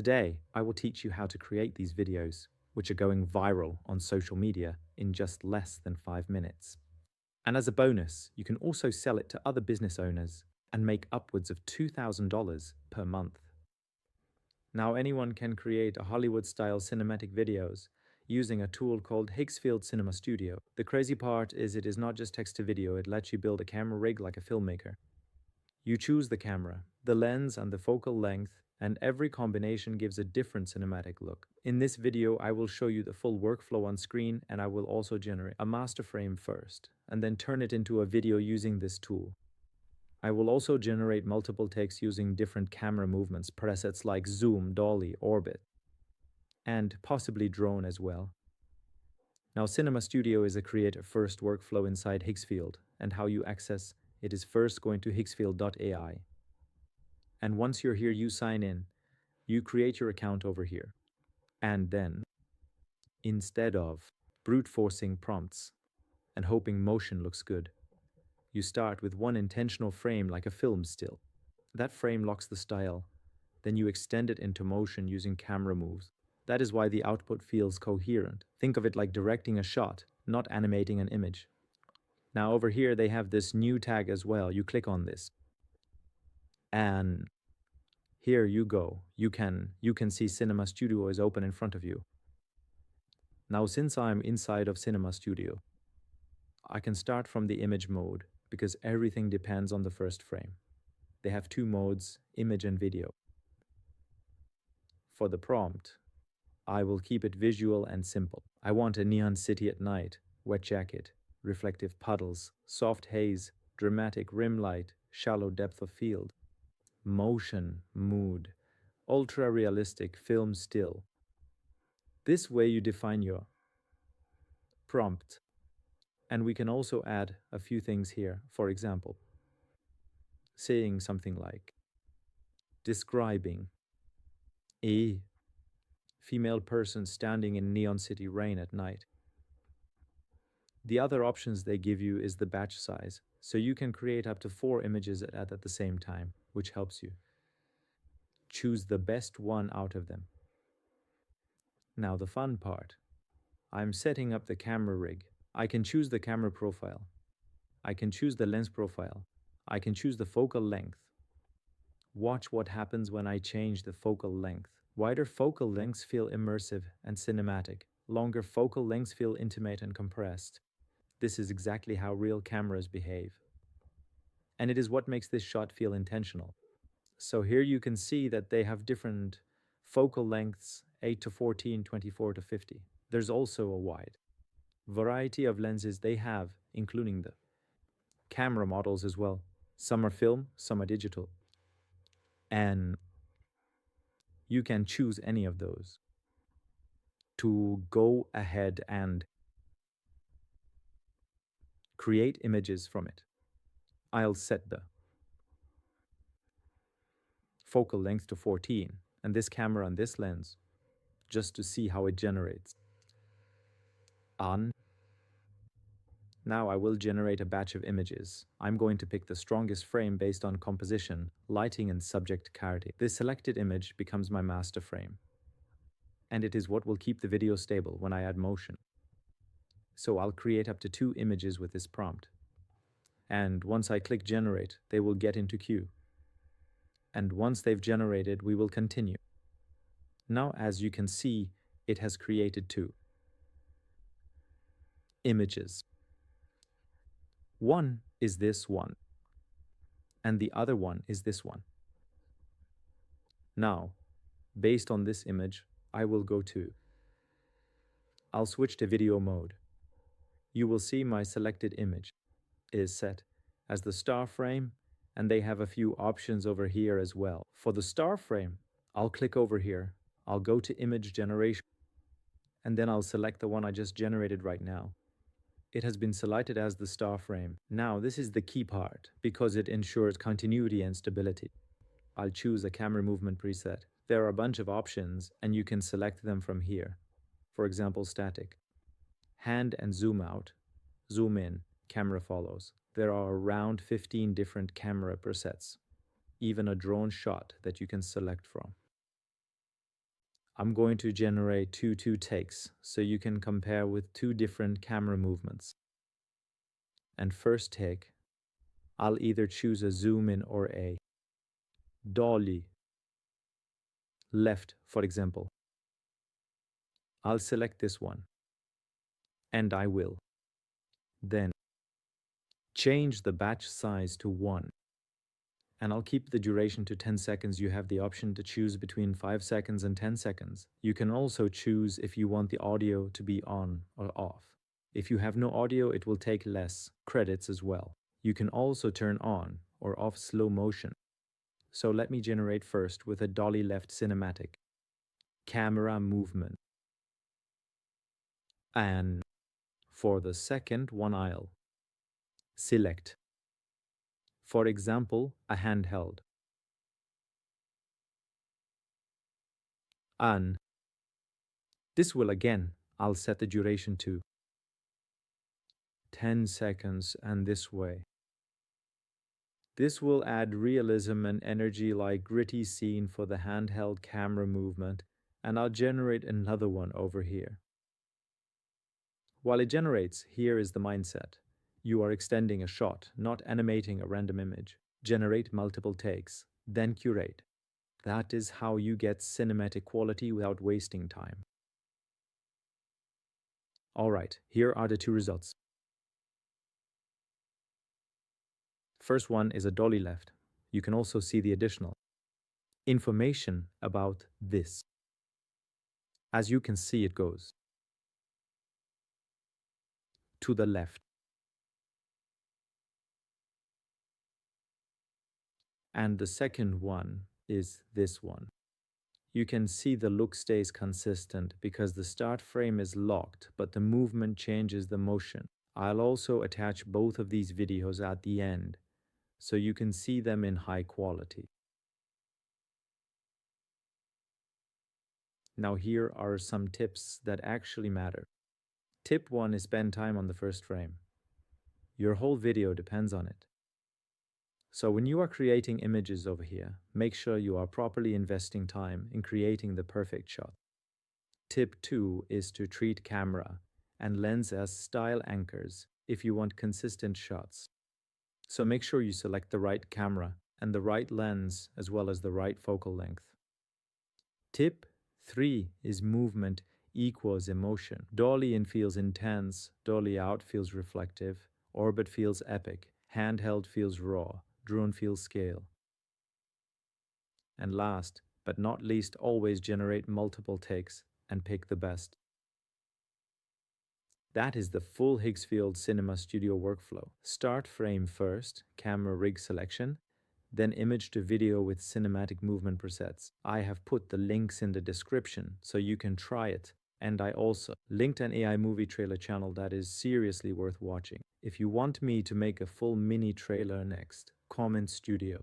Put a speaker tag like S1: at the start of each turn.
S1: Today, I will teach you how to create these videos, which are going viral on social media in just less than 5 minutes. And as a bonus, you can also sell it to other business owners and make upwards of $2,000 per month. Now, anyone can create a Hollywood-style cinematic videos using a tool called Higgsfield Cinema Studio. The crazy part is it is not just text to video, it lets you build a camera rig like a filmmaker. You choose the camera, the lens and the focal length, and every combination gives a different cinematic look. In this video, I will show you the full workflow on screen, and I will also generate a master frame first, and then turn it into a video using this tool. I will also generate multiple takes using different camera movements, presets like zoom, dolly, orbit, and possibly drone as well. Now, Cinema Studio is a creator-first workflow inside Higgsfield, and how you access it is first going to higgsfield.ai. And once you're here, you sign in. You create your account over here. And then, instead of brute forcing prompts and hoping motion looks good, you start with one intentional frame like a film still. That frame locks the style. Then you extend it into motion using camera moves. That is why the output feels coherent. Think of it like directing a shot, not animating an image. Now over here, they have this new tag as well. You click on this. And here you go. You can see Cinema Studio is open in front of you. Now, since I'm inside of Cinema Studio, I can start from the image mode because everything depends on the first frame. They have two modes, image and video. For the prompt, I will keep it visual and simple. I want a neon city at night, wet jacket, reflective puddles, soft haze, dramatic rim light, shallow depth of field, motion, mood, ultra-realistic film still. This way you define your prompt. And we can also add a few things here. For example, saying something like, describing a female person standing in neon city rain at night. The other options they give you is the batch size, so you can create up to 4 images at the same time, which helps you choose the best one out of them. Now the fun part. I'm setting up the camera rig. I can choose the camera profile. I can choose the lens profile. I can choose the focal length. Watch what happens when I change the focal length. Wider focal lengths feel immersive and cinematic. Longer focal lengths feel intimate and compressed. This is exactly how real cameras behave. And it is what makes this shot feel intentional. So here you can see that they have different focal lengths, 8 to 14, 24 to 50. There's also a wide variety of lenses they have, including the camera models as well. Some are film, some are digital. And you can choose any of those to go ahead and create images from it. I'll set the focal length to 14 and this camera and this lens just to see how it generates. Now I will generate a batch of images. I'm going to pick the strongest frame based on composition, lighting, and subject clarity. This selected image becomes my master frame. And it is what will keep the video stable when I add motion. So I'll create up to 2 images with this prompt. And once I click generate, they will get into queue. And once they've generated, we will continue. Now, as you can see, it has created 2 images. One is this one, and the other one is this one. Now, based on this image, I'll switch to video mode. You will see my selected image is set as the star frame, and they have a few options over here as well. For the star frame, I'll click over here. I'll go to image generation, and then I'll select the one I just generated right now. It has been selected as the star frame. Now, this is the key part because it ensures continuity and stability. I'll choose a camera movement preset. There are a bunch of options and you can select them from here. For example, static. Hand and zoom out, zoom in, camera follows. There are around 15 different camera presets, even a drone shot that you can select from. I'm going to generate two takes so you can compare with two different camera movements. And first take, I'll either choose a zoom in or a dolly left, for example. I'll select this one, and I will then change the batch size to 1, and I'll keep the duration to 10 seconds. You have the option to choose between 5 seconds and 10 seconds. You can also choose if you want the audio to be on or off. If you have no audio, it will take less credits as well. You can also turn on or off slow motion. So let me generate first with a dolly left cinematic. Camera movement. And for the second one, I'll select, for example, a handheld. And this will again, I'll set the duration to 10 seconds, and this way. This will add realism and energy like gritty scene for the handheld camera movement, and I'll generate another one over here. While it generates, here is the mindset. You are extending a shot, not animating a random image. Generate multiple takes, then curate. That is how you get cinematic quality without wasting time. Alright, here are the two results. First one is a dolly left. You can also see the additional information about this. As you can see, it goes to the left. And the second one is this one. You can see the look stays consistent because the start frame is locked, but the movement changes the motion. I'll also attach both of these videos at the end, so you can see them in high quality. Now here are some tips that actually matter. Tip 1 is spend time on the first frame. Your whole video depends on it. So when you are creating images over here, make sure you are properly investing time in creating the perfect shot. Tip 2 is to treat camera and lens as style anchors if you want consistent shots. So make sure you select the right camera and the right lens as well as the right focal length. Tip 3 is movement equals emotion. Dolly in feels intense, dolly out feels reflective, orbit feels epic, handheld feels raw, drone feels scale. And last but not least, always generate multiple takes and pick the best. That is the full Higgsfield Cinema Studio workflow. Start frame first, camera rig selection, then image to video with cinematic movement presets. I have put the links in the description so you can try it. And I also linked an AI movie trailer channel that is seriously worth watching. If you want me to make a full mini trailer next, comment studio.